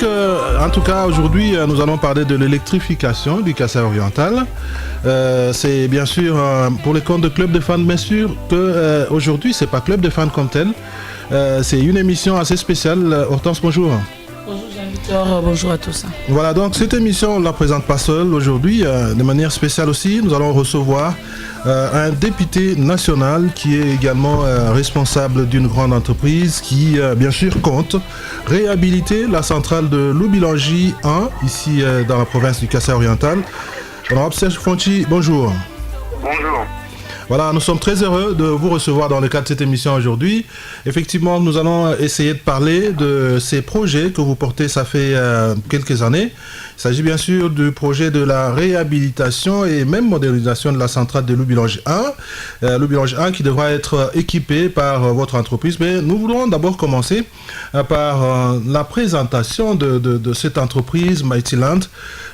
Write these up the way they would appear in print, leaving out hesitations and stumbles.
en tout cas, aujourd'hui, nous allons parler de l'électrification du Kasaï-Oriental. C'est bien sûr pour les comptes de Club de fans, bien sûr, que aujourd'hui, c'est pas Club de fans comme tel. C'est une émission assez spéciale. Hortense, bonjour. Bonjour Jean-Victor, bonjour à tous. Voilà, donc cette émission, on ne la présente pas seule aujourd'hui. De manière spéciale aussi, nous allons recevoir un député national qui est également responsable d'une grande entreprise qui, bien sûr, compte réhabiliter la centrale de Loubilangi 1, ici dans la province du Kasaï-Oriental. Honorable Serge Fonchi, bonjour. Bonjour. Voilà, nous sommes très heureux de vous recevoir dans le cadre de cette émission aujourd'hui. Effectivement, nous allons essayer de parler de ces projets que vous portez, ça fait quelques années. Il s'agit bien sûr du projet de la réhabilitation et même modernisation de la centrale de Loubilangi 1. Loubilangi 1 qui devra être équipée par votre entreprise. Mais nous voulons d'abord commencer par la présentation de cette entreprise Mightyland.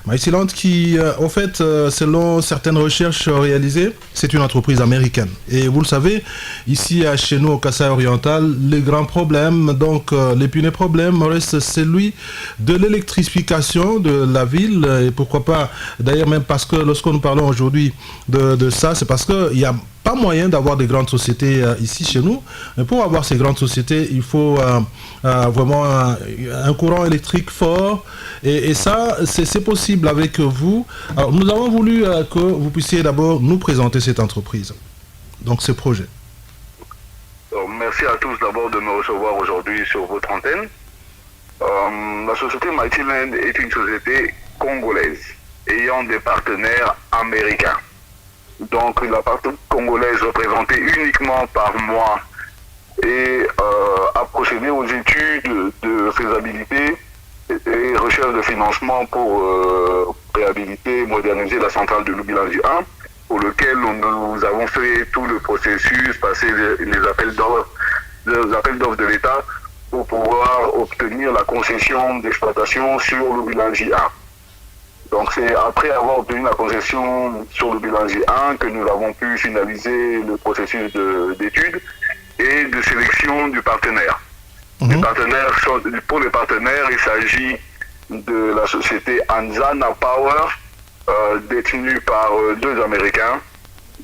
Mightyland qui, en fait, selon certaines recherches réalisées, c'est une entreprise américaine. Et vous le savez, ici chez nous au Kasaï-Oriental, les grands problèmes, donc l'épineux problème reste celui de l'électrification de la ville. Et pourquoi pas, d'ailleurs même parce que lorsque nous parlons aujourd'hui de ça, c'est parce qu'il n'y a pas moyen d'avoir des grandes sociétés ici chez nous. Mais pour avoir ces grandes sociétés, il faut vraiment un courant électrique fort. Et ça, c'est possible avec vous. Alors, nous avons voulu que vous puissiez d'abord nous présenter cette entreprise, donc ce projet. Merci à tous d'abord de me recevoir aujourd'hui sur votre antenne. La société Mightyland est une société congolaise ayant des partenaires américains. Donc la partie congolaise représentée uniquement par moi et a procédé aux études de faisabilité et recherche de financement pour réhabiliter et moderniser la centrale de Loubilangi 1, pour lequel nous avons fait tout le processus, passer les appels d'offres de l'État pour pouvoir obtenir la concession d'exploitation sur Loubilangi 1. Donc c'est après avoir obtenu la concession sur Loubilangi 1 que nous avons pu finaliser le processus d'études et de sélection du partenaire. Pour les partenaires, il s'agit de la société Anzana Power, détenue par deux Américains.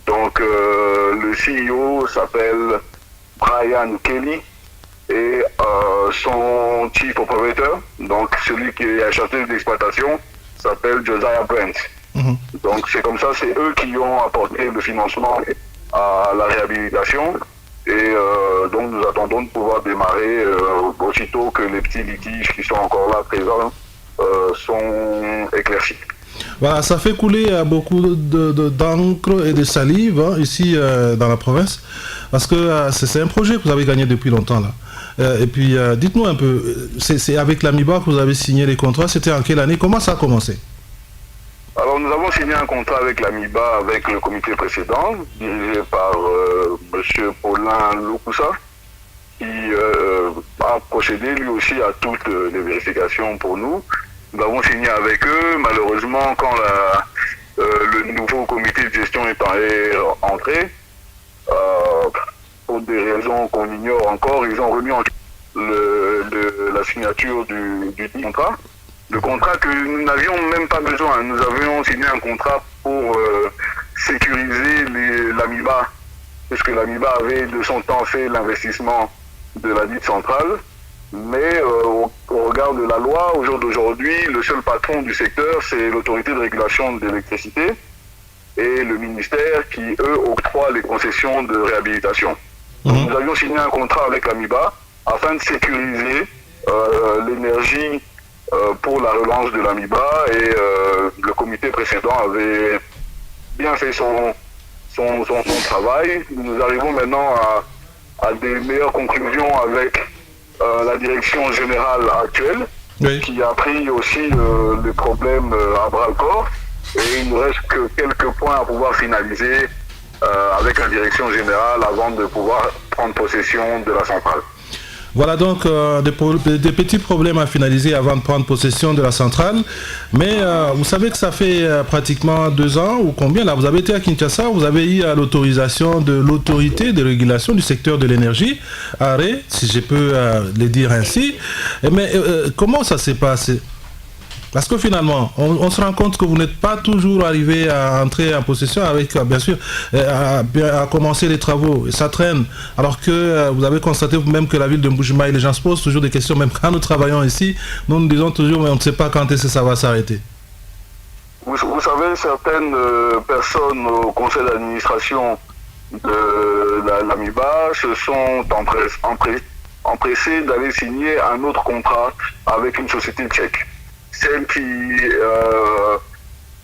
Donc le CEO s'appelle Brian Kelly et son chief operator, donc celui qui est chargé d'exploitation, s'appelle Josiah Brent. Donc c'est comme ça, c'est eux qui ont apporté le financement à la réhabilitation. Et donc nous attendons de pouvoir démarrer aussitôt que les petits litiges qui sont encore là présents sont éclaircis. Voilà, ça fait couler beaucoup d'encre et de salive ici dans la province, parce que c'est un projet que vous avez gagné depuis longtemps là. Et puis dites-nous un peu, c'est avec l'Amiba que vous avez signé les contrats, c'était en quelle année, comment ça a commencé? Alors nous avons signé un contrat avec l'Amiba, avec le comité précédent, dirigé par M. Paulin Lokusa, qui a procédé lui aussi à toutes les vérifications pour nous. Nous avons signé avec eux. Malheureusement, quand le nouveau comité de gestion est entré, pour des raisons qu'on ignore encore, ils ont remis en la signature du contrat. Le contrat que nous n'avions même pas besoin. Nous avions signé un contrat pour sécuriser l'Amiba, puisque l'Amiba avait de son temps fait l'investissement de la dite centrale. Mais au regard de la loi, au jour d'aujourd'hui, le seul patron du secteur, c'est l'autorité de régulation de l'électricité et le ministère qui, eux, octroient les concessions de réhabilitation. Donc, nous avions signé un contrat avec l'Amiba afin de sécuriser l'énergie pour la relance de l'Amiba, et le comité précédent avait bien fait son travail. Nous arrivons maintenant à des meilleures conclusions avec la direction générale actuelle, oui, qui a pris aussi le problème à bras-le-corps, et il ne reste que quelques points à pouvoir finaliser avec la direction générale avant de pouvoir prendre possession de la centrale. Voilà donc des petits problèmes à finaliser avant de prendre possession de la centrale. Mais vous savez que ça fait pratiquement 2 ans ou combien là, vous avez été à Kinshasa, vous avez eu l'autorisation de l'autorité de régulation du secteur de l'énergie, ARE, si je peux le dire ainsi. Mais comment ça s'est passé? Parce que finalement, on se rend compte que vous n'êtes pas toujours arrivé à entrer en possession avec, bien sûr, à commencer les travaux. Et ça traîne. Alors que vous avez constaté vous-même que la ville de Mbuji-Mayi, les gens se posent toujours des questions, même quand nous travaillons ici, nous disons toujours, mais on ne sait pas quand est-ce que ça va s'arrêter. Vous savez, certaines personnes au conseil d'administration de l'AMIBA se sont empressées d'aller signer un autre contrat avec une société tchèque. Celle qui,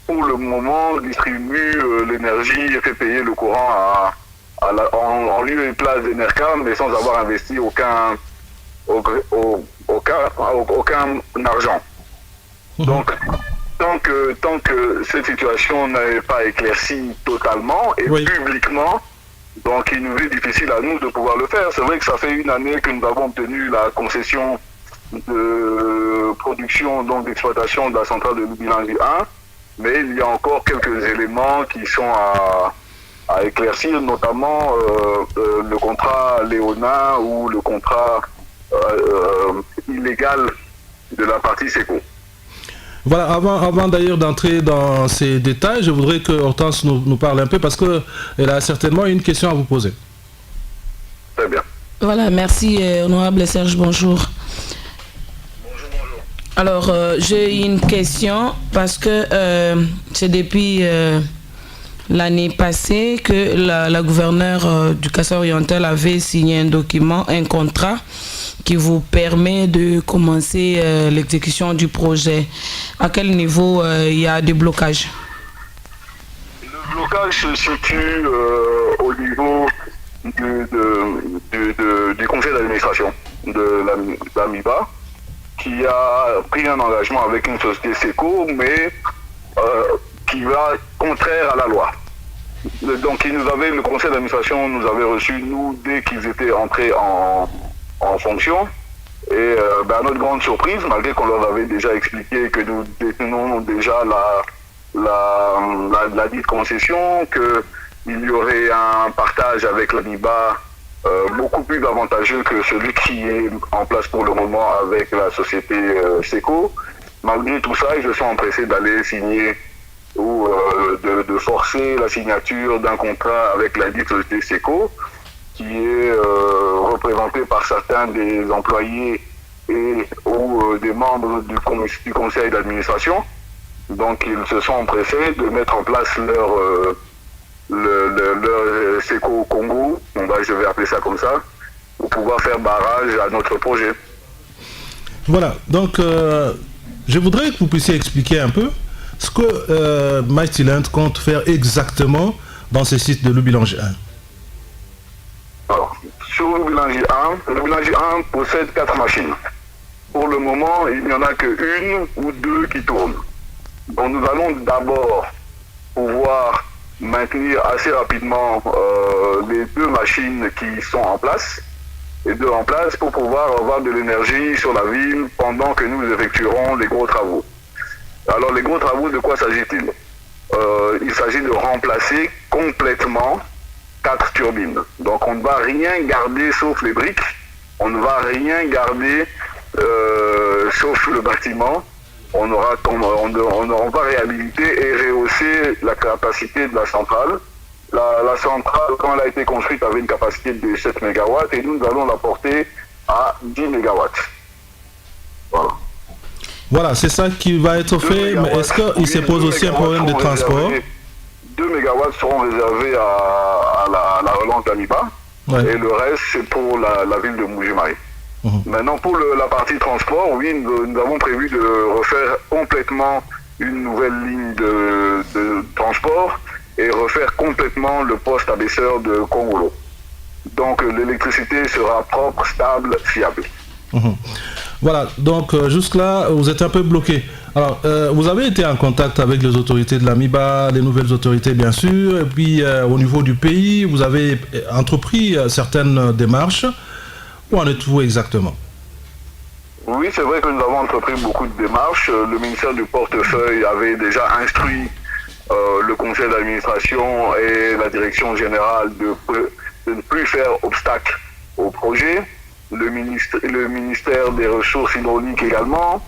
pour le moment, distribue l'énergie et fait payer le courant en lieu et place d'Enercam, mais sans avoir investi aucun argent. Donc, tant que cette situation n'est pas éclaircie totalement et publiquement, donc il nous est difficile à nous de pouvoir le faire. C'est vrai que ça fait 1 année que nous avons obtenu la concession de production, donc d'exploitation de la centrale de Lubumbashi 1, mais il y a encore quelques éléments qui sont à éclaircir, notamment le contrat léonin ou le contrat illégal de la partie SECO. Voilà, avant d'ailleurs d'entrer dans ces détails, je voudrais que Hortense nous parle un peu parce qu'elle a certainement une question à vous poser. Très bien. Voilà, merci honorable Serge, bonjour. Alors, j'ai une question parce que c'est depuis l'année passée que la gouverneure du Kasaï-Oriental avait signé un document, un contrat qui vous permet de commencer l'exécution du projet. À quel niveau il y a des blocages? Le blocage se situe au niveau du conseil d'administration de l'AMIBA, qui a pris un engagement avec une société SECO, mais qui va contraire à la loi. Donc le conseil d'administration nous avait reçus, nous, dès qu'ils étaient entrés en fonction. Et à notre grande surprise, malgré qu'on leur avait déjà expliqué que nous détenons déjà la dite concession, qu'il y aurait un partage avec l'AMIBA beaucoup plus avantageux que celui qui est en place pour le moment avec la société SECO. Malgré tout ça, ils se sont empressés d'aller signer ou de forcer la signature d'un contrat avec la dite société SECO, qui est représentée par certains des employés ou des membres du conseil d'administration. Donc ils se sont empressés de mettre en place leur SECO Congo, je vais appeler ça comme ça, pour pouvoir faire barrage à notre projet. Voilà, donc je voudrais que vous puissiez expliquer un peu ce que Mightyland compte faire exactement dans ces sites de Lubumbashi 1. Alors, sur Lubumbashi 1 possède 4 machines. Pour le moment, il n'y en a qu'une ou 2 qui tournent. Donc nous allons d'abord pouvoir maintenir assez rapidement les 2 machines qui sont en place, pour pouvoir avoir de l'énergie sur la ville pendant que nous effectuerons les gros travaux. Alors les gros travaux, de quoi s'agit-il? Il s'agit de remplacer complètement 4 turbines. Donc on ne va rien garder sauf les briques, on ne va rien garder sauf le bâtiment. On va réhabiliter et rehausser la capacité de la centrale. La centrale, quand elle a été construite, avait une capacité de 7 MW et nous allons la porter à 10 MW. Voilà, c'est ça qui va être fait, mais est-ce qu'il se pose aussi un problème de transport? 2 MW seront réservés à la relance d'AMIBA, et le reste c'est pour la ville de Mbuji-Mayi. Maintenant, pour la partie transport, oui, nous avons prévu de refaire complètement une nouvelle ligne de transport et refaire complètement le poste abaisseur de Kongolo. Donc l'électricité sera propre, stable, fiable. Voilà, donc jusque-là, vous êtes un peu bloqué. Alors, vous avez été en contact avec les autorités de l'AMIBA, les nouvelles autorités bien sûr, et puis au niveau du pays, vous avez entrepris certaines démarches. Où en êtes-vous exactement? Oui, c'est vrai que nous avons entrepris beaucoup de démarches. Le ministère du Portefeuille avait déjà instruit le conseil d'administration et la direction générale de ne plus faire obstacle au projet. Le ministère des Ressources hydrauliques également.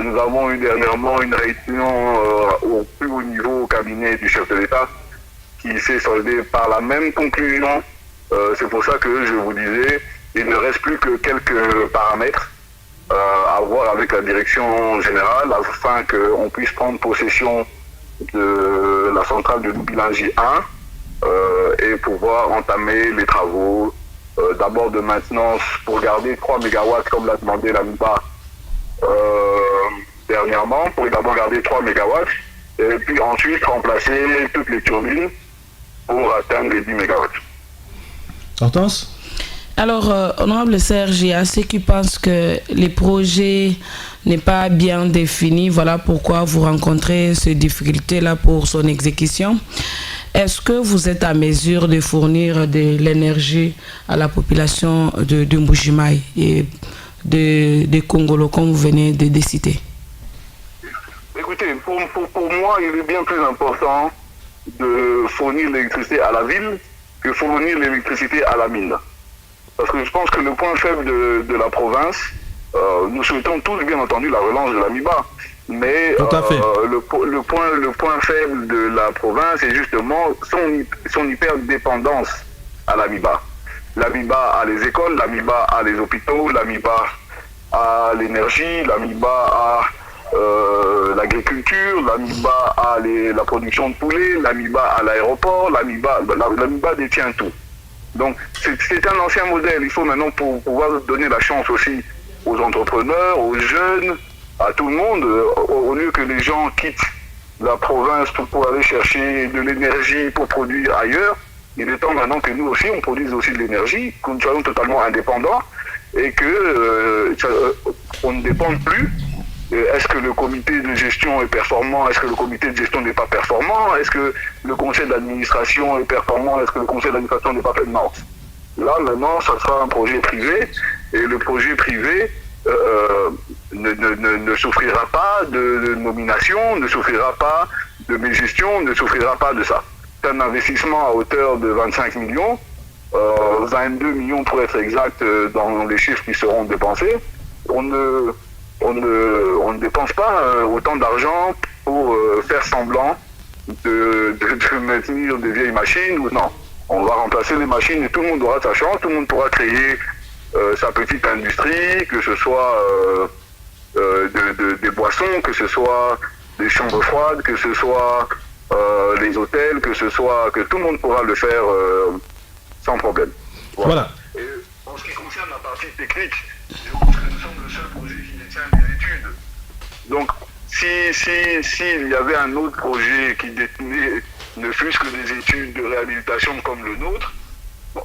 Nous avons eu dernièrement une réunion au plus haut niveau au cabinet du chef de l'État qui s'est soldée par la même conclusion. C'est pour ça que je vous disais, il ne reste plus que quelques paramètres à voir avec la direction générale afin qu'on puisse prendre possession de la centrale de Lubilangi 1 et pouvoir entamer les travaux d'abord de maintenance pour garder 3 MW comme l'a demandé la MIBA dernièrement, pour d'abord garder 3 MW et puis ensuite remplacer toutes les turbines pour atteindre les 10 MW. Hortense? Alors, honorable Serge, il y a ceux qui pensent que les projets n'est pas bien défini. Voilà pourquoi vous rencontrez ces difficultés-là pour son exécution. Est-ce que vous êtes à mesure de fournir de l'énergie à la population de Mbujimayi et de Congolo, comme vous venez de citer? Écoutez, pour moi, il est bien plus important de fournir l'électricité à la ville que fournir l'électricité à la mine. Parce que je pense que le point faible de la province, nous souhaitons tous bien entendu la relance de la MIBA, mais le point faible de la province est justement son hyper-dépendance à la MIBA. La MIBA a les écoles, la MIBA a les hôpitaux, la MIBA a l'énergie, la MIBA a l'agriculture, la MIBA a la production de poulet, la MIBA a l'aéroport, la MIBA détient tout. Donc c'est un ancien modèle. Il faut maintenant pouvoir donner la chance aussi aux entrepreneurs, aux jeunes, à tout le monde, au lieu que les gens quittent la province pour aller chercher de l'énergie pour produire ailleurs. Il est temps maintenant que nous aussi on produise aussi de l'énergie, que nous soyons totalement indépendants et que on ne dépende plus. Est-ce que le comité de gestion est performant? Est-ce que le comité de gestion n'est pas performant? Est-ce que le conseil d'administration est performant? Est-ce que le conseil d'administration n'est pas performant? Là, maintenant, ça sera un projet privé, et le projet privé ne souffrira pas de nomination, ne souffrira pas de gestion, ne souffrira pas de ça. C'est un investissement à hauteur de 25 millions, 22 millions pour être exact dans les chiffres qui seront dépensés. On ne dépense pas autant d'argent pour faire semblant de maintenir des vieilles machines. Non, on va remplacer les machines et tout le monde aura sa chance, tout le monde pourra créer sa petite industrie, que ce soit des boissons, que ce soit des chambres froides, que ce soit les hôtels, que tout le monde pourra le faire sans problème. Voilà. Et en ce qui concerne la partie technique, je pense que nous sommes le seul projet qui détient des études. Donc, s'il y avait un autre projet qui détenait ne fût-ce que des études de réhabilitation comme le nôtre, bon,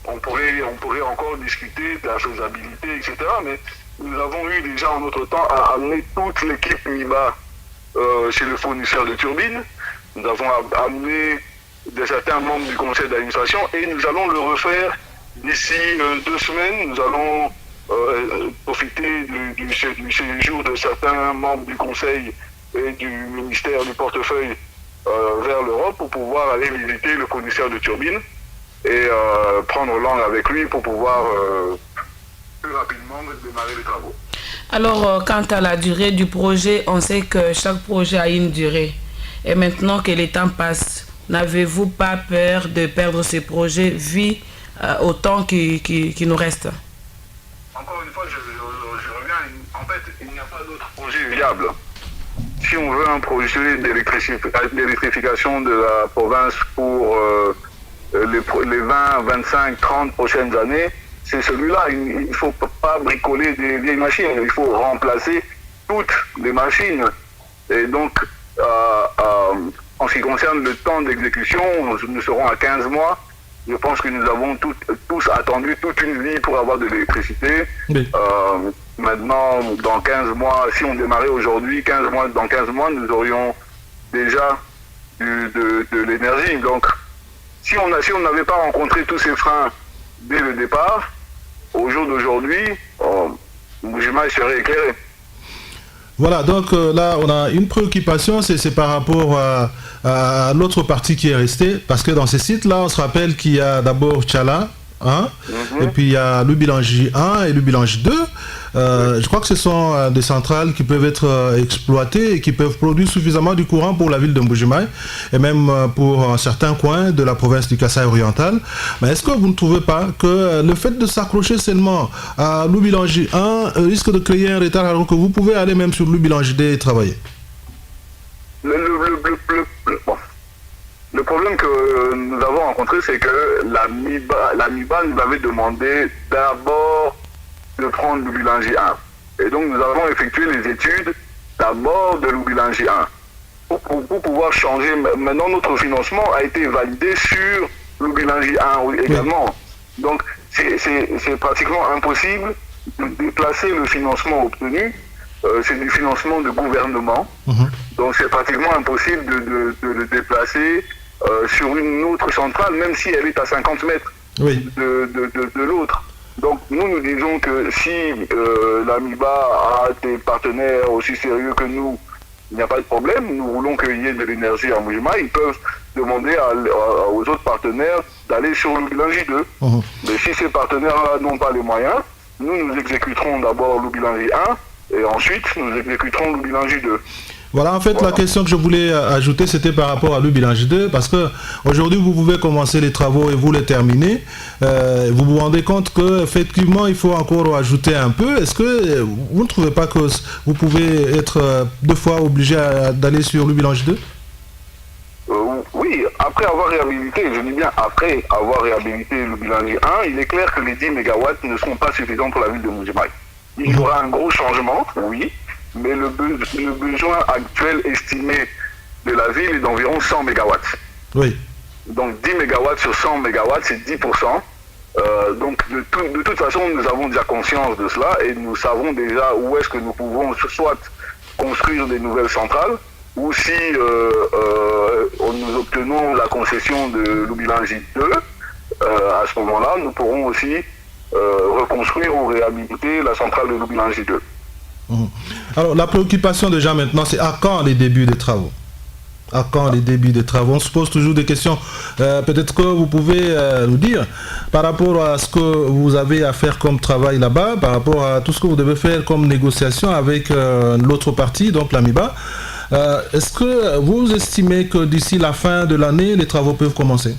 on pourrait encore discuter de la faisabilité, etc. Mais nous avons eu déjà en notre temps à amener toute l'équipe MIBA chez le fournisseur de turbines. Nous avons amené certains membres du conseil d'administration et nous allons le refaire d'ici 2 semaines. Nous allons profiter du séjour de certains membres du conseil et du ministère du portefeuille vers l'Europe pour pouvoir aller visiter le fournisseur de turbines et prendre langue avec lui pour pouvoir plus rapidement démarrer les travaux. Alors, quant à la durée du projet, on sait que chaque projet a une durée. Et maintenant que le temps passe, n'avez-vous pas peur de perdre ces projets vu au temps qui nous reste? Encore une fois, je reviens. En fait, il n'y a pas d'autre projet viable. Si on veut un projet d'électrification de la province pour les 20, 25, 30 prochaines années, c'est celui-là. Il ne faut pas bricoler des vieilles machines. Il faut remplacer toutes les machines. Et donc, en ce qui concerne le temps d'exécution, nous serons à 15 mois. Je pense que nous avons tous attendu toute une vie pour avoir de l'électricité. Oui. Maintenant, dans 15 mois, si on démarrait aujourd'hui, dans 15 mois, nous aurions déjà de l'énergie. Donc, si on n'avait pas rencontré tous ces freins dès le départ, au jour d'aujourd'hui, Mbuji-Mayi serait éclairé. Voilà, donc là, on a une préoccupation, c'est par rapport à l'autre partie qui est restée, parce que dans ces sites-là, on se rappelle qu'il y a d'abord Tchala, et puis il y a Lubilangi 1 et Lubilangi 2. Je crois que ce sont des centrales qui peuvent être exploitées et qui peuvent produire suffisamment du courant pour la ville de Mbuji-Mayi et même pour certains coins de la province du Kasaï oriental. Mais est-ce que vous ne trouvez pas que le fait de s'accrocher seulement à Lubilangi 1 risque de créer un retard alors que vous pouvez aller même sur Lubilangi 2 et travailler? Le problème que nous avons rencontré, c'est que la MIBA nous avait demandé d'abord de prendre Lubilangi 1. Et donc nous avons effectué les études d'abord de Lubilangi 1. Pour pouvoir changer, maintenant notre financement a été validé sur Lubilangi 1 également. Donc c'est pratiquement impossible de déplacer le financement obtenu. C'est du financement de gouvernement. Donc c'est pratiquement impossible de le déplacer sur une autre centrale, même si elle est à 50 mètres de l'autre. Donc nous disons que si la MIBA a des partenaires aussi sérieux que nous, il n'y a pas de problème. Nous voulons qu'il y ait de l'énergie à Mbuji-Mayi. Ils peuvent demander aux autres partenaires d'aller sur Lubilangi 2. Mais si ces partenaires n'ont pas les moyens, nous exécuterons d'abord Lubilangi 1 et ensuite nous exécuterons Lubilangi 2. Voilà, en fait, la question que je voulais ajouter, c'était par rapport à Lubilangi 2, parce que aujourd'hui, vous pouvez commencer les travaux et vous les terminer. Vous vous rendez compte qu'effectivement, il faut encore ajouter un peu. Est-ce que vous ne trouvez pas que vous pouvez être deux fois obligé d'aller sur Lubilangi 2? Oui, après avoir réhabilité, je dis bien après avoir réhabilité Lubilangi 1, il est clair que les 10 MW ne seront pas suffisants pour la ville de Mbuji-Mayi. Il y aura un gros changement, oui. Mais le besoin actuel estimé de la ville est d'environ 100 MW. Oui. Donc 10 MW sur 100 MW, c'est 10%. Donc de toute façon, nous avons déjà conscience de cela et nous savons déjà où est-ce que nous pouvons soit construire des nouvelles centrales ou si nous obtenons la concession de Lubilangi 2, à ce moment-là, nous pourrons aussi reconstruire ou réhabiliter la centrale de Lubilangi 2. Alors la préoccupation déjà maintenant, c'est à quand les débuts des travaux? À quand les débuts des travaux? On se pose toujours des questions. Peut-être que vous pouvez nous dire par rapport à ce que vous avez à faire comme travail là-bas, par rapport à tout ce que vous devez faire comme négociation avec l'autre partie, donc la MIBA. Est-ce que vous estimez que d'ici la fin de l'année, les travaux peuvent commencer?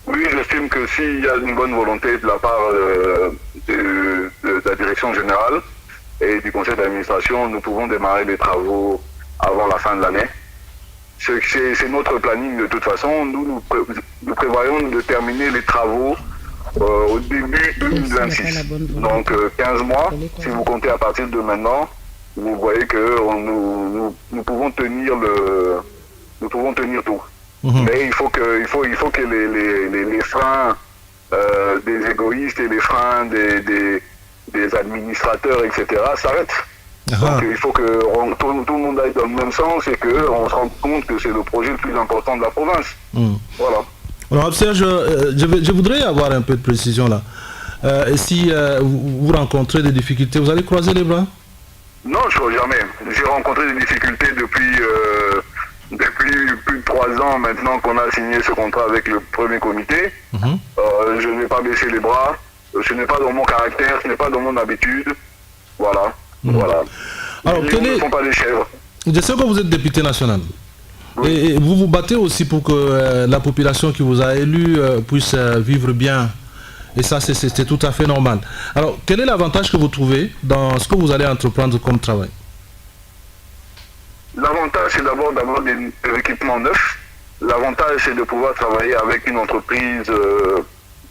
Oui, j'estime que s'il y a une bonne volonté de la part de la direction générale et du conseil d'administration, nous pouvons démarrer les travaux avant la fin de l'année. C'est notre planning de toute façon. Nous prévoyons de terminer les travaux au début 2026. Donc 15 mois, si vous comptez à partir de maintenant, vous voyez que nous pouvons tenir tout. Mais il faut que les freins des égoïstes et les freins des administrateurs, etc. s'arrêtent. Donc il faut que tout le monde aille dans le même sens et qu'on se rende compte que c'est le projet le plus important de la province. Voilà. Alors Serge, je voudrais avoir un peu de précision là. Et si vous rencontrez des difficultés, vous allez croiser les bras? Non, je ne crois jamais. J'ai rencontré des difficultés depuis plus de 3 ans maintenant qu'on a signé ce contrat avec le premier comité. Je n'ai pas baissé les bras. Ce n'est pas dans mon caractère, ce n'est pas dans mon habitude. Voilà. Voilà. Alors, ne sont pas des chèvres. Je sais que vous êtes député national. Oui. Et vous vous battez aussi pour que la population qui vous a élu puisse vivre bien. Et ça, c'est tout à fait normal. Alors, quel est l'avantage que vous trouvez dans ce que vous allez entreprendre comme travail? L'avantage, c'est d'abord d'avoir des équipements neufs. L'avantage, c'est de pouvoir travailler avec une entreprise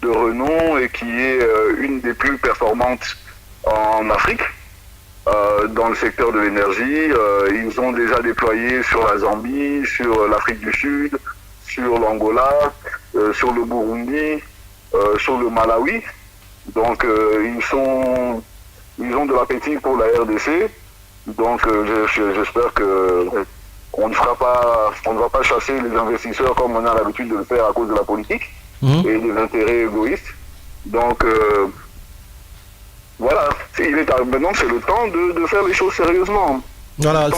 de renom et qui est une des plus performantes en Afrique. Dans le secteur de l'énergie, ils ont déjà déployé sur la Zambie, sur l'Afrique du Sud, sur l'Angola, sur le Burundi, sur le Malawi. Donc ils ont de l'appétit pour la RDC. Donc j'espère que on ne va pas chasser les investisseurs comme on a l'habitude de le faire à cause de la politique et des intérêts égoïstes. Donc voilà, maintenant c'est le temps de faire les choses sérieusement. Voilà,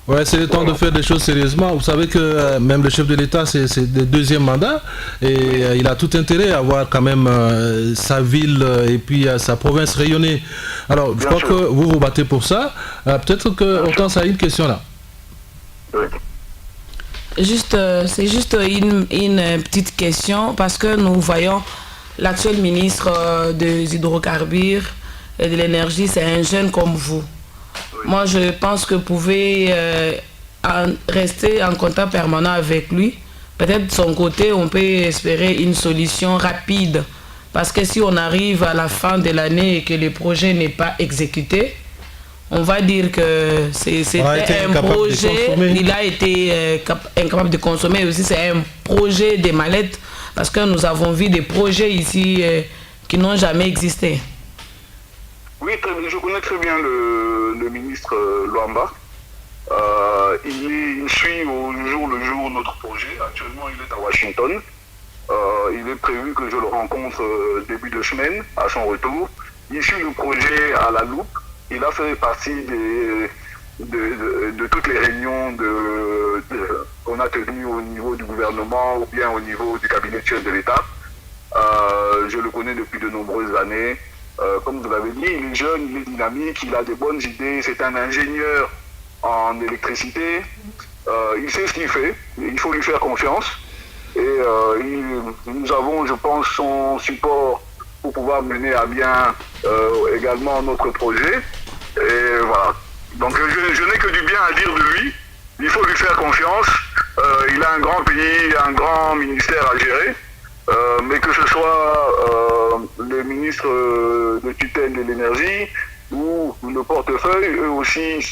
ouais, c'est le temps de faire des choses sérieusement. Vous savez que même le chef de l'État, c'est le deuxième mandat et il a tout intérêt à voir quand même sa ville et puis sa province rayonner. Alors, je crois que vous vous battez pour ça. Peut-être que Hortense a une question là. Oui. C'est juste une petite question parce que nous voyons l'actuel ministre des hydrocarbures et de l'énergie, c'est un jeune comme vous. Moi, je pense que vous pouvez rester en contact permanent avec lui. Peut-être de son côté, on peut espérer une solution rapide. Parce que si on arrive à la fin de l'année et que le projet n'est pas exécuté, on va dire que c'était un projet, il a été incapable de consommer. Aussi, c'est un projet de mallette. Parce que nous avons vu des projets ici qui n'ont jamais existé. Oui, je connais très bien le ministre Luamba. Il suit au jour le jour notre projet. Actuellement, il est à Washington. Il est prévu que je le rencontre début de semaine, à son retour. Il suit le projet à la loupe. Il a fait partie de toutes les réunions qu'on a tenues au niveau du gouvernement ou bien au niveau du cabinet chef de l'État. Je le connais depuis de nombreuses années. Comme vous l'avez dit, il est jeune, il est dynamique, il a des bonnes idées, c'est un ingénieur en électricité, il sait ce qu'il fait, il faut lui faire confiance et nous avons, je pense, son support pour pouvoir mener à bien également notre projet. Et voilà. Donc je n'ai que du bien à dire de lui, il faut lui faire confiance, il a un grand pays, un grand ministère à gérer. Mais que ce soit le ministre de tutelle de l'énergie ou le portefeuille, eux aussi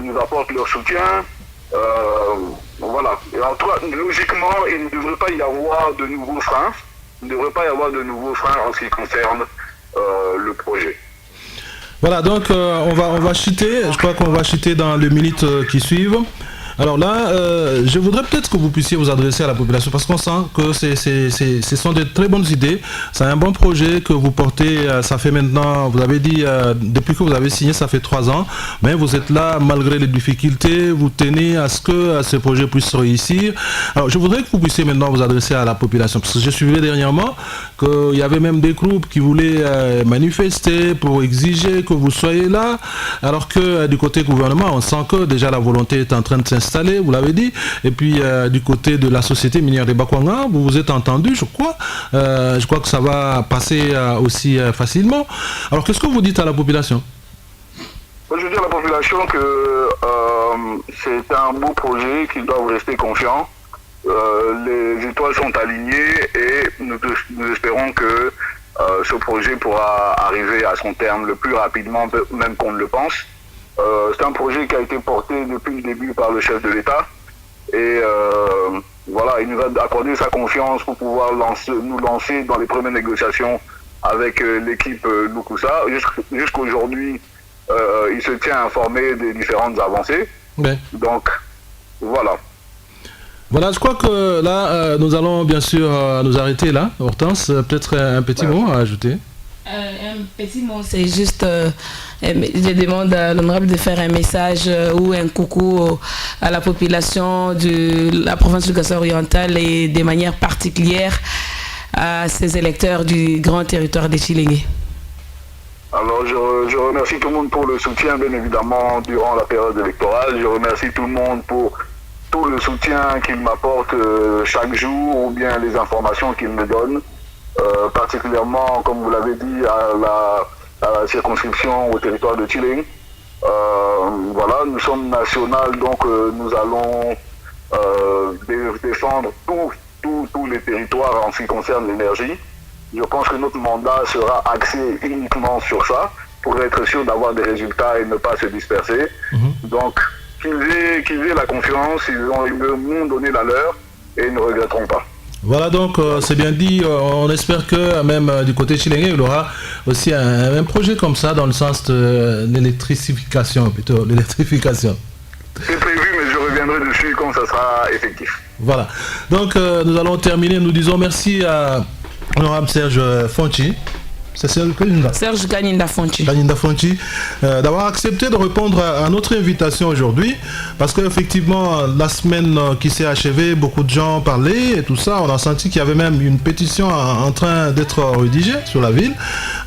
nous apportent leur soutien. Voilà. Et en tout cas, logiquement, il ne devrait pas y avoir de nouveaux freins. Il ne devrait pas y avoir de nouveaux freins en ce qui concerne le projet. Voilà, donc on va chuter. Je crois qu'on va chuter dans les minutes qui suivent. Alors là, je voudrais peut-être que vous puissiez vous adresser à la population parce qu'on sent que ce sont de très bonnes idées. C'est un bon projet que vous portez. Ça fait maintenant, vous avez dit, depuis que vous avez signé, ça fait 3 ans. Mais vous êtes là malgré les difficultés. Vous tenez à ce que ce projet puisse réussir. Alors je voudrais que vous puissiez maintenant vous adresser à la population parce que je suivais dernièrement qu'il y avait même des groupes qui voulaient manifester pour exiger que vous soyez là. Alors que du côté gouvernement, on sent que déjà la volonté est en train de s'installer. Vous l'avez dit, et puis du côté de la société minière de Bakwanga, vous vous êtes entendu, je crois que ça va passer aussi facilement. Alors qu'est-ce que vous dites à la population? Je dis à la population que c'est un beau projet, qu'ils doivent rester confiants. Les étoiles sont alignées et nous espérons que ce projet pourra arriver à son terme le plus rapidement même qu'on ne le pense. C'est un projet qui a été porté depuis le début par le chef de l'État et voilà, il nous a accordé sa confiance pour pouvoir nous lancer dans les premières négociations avec l'équipe Lukusa. Jusqu'aujourd'hui, il se tient informé des différentes avancées. Ouais. Donc, voilà. Voilà, je crois que là, nous allons bien sûr nous arrêter là. Hortense, peut-être un petit mot à ajouter. Un petit mot, c'est juste, je demande à l'honorable de faire un message ou un coucou à la population de la province du Kasaï oriental et de manière particulière à ses électeurs du grand territoire de Tchilingé. Alors je remercie tout le monde pour le soutien, bien évidemment, durant la période électorale. Je remercie tout le monde pour tout le soutien qu'il m'apporte chaque jour ou bien les informations qu'il me donne. Particulièrement, comme vous l'avez dit, à la circonscription au territoire de Tchilingé. Voilà, nous sommes nationaux, donc nous allons défendre tous les territoires en ce qui concerne l'énergie. Je pense que notre mandat sera axé uniquement sur ça, pour être sûr d'avoir des résultats et ne pas se disperser. Donc, qu'ils aient la confiance, ils m'ont donné la leur et ils ne regretteront pas. Voilà, donc c'est bien dit. On espère que même du côté Tchilingé, il y aura aussi un projet comme ça dans le sens de l'électrification, plutôt l'électrification. C'est prévu, mais je reviendrai dessus quand ça sera effectif. Voilà. Donc nous allons terminer. Nous disons merci à l'honorable Serge Fonchi. C'est Serge Kaninda. Serge Kaninda Fonchi. Kaninda Fonchi, d'avoir accepté de répondre à notre invitation aujourd'hui, parce qu'effectivement, la semaine qui s'est achevée, beaucoup de gens parlaient et tout ça. On a senti qu'il y avait même une pétition en train d'être rédigée sur la ville.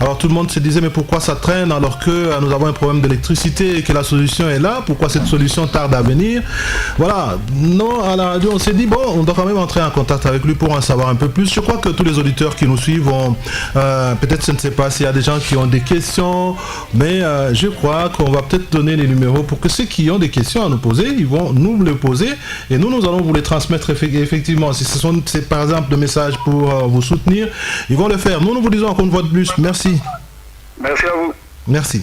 Alors tout le monde se disait, mais pourquoi ça traîne alors que nous avons un problème d'électricité et que la solution est là? Pourquoi cette solution tarde à venir? Voilà. Non, à la radio, on s'est dit, bon, on doit quand même entrer en contact avec lui pour en savoir un peu plus. Je crois que tous les auditeurs qui nous suivent vont peut-être, je ne sais pas s'il y a des gens qui ont des questions, mais je crois qu'on va peut-être donner les numéros pour que ceux qui ont des questions à nous poser, ils vont nous les poser et nous allons vous les transmettre effectivement. Si c'est par exemple des messages pour vous soutenir, ils vont le faire. Nous vous disons encore une fois de plus, merci. Merci à vous. Merci.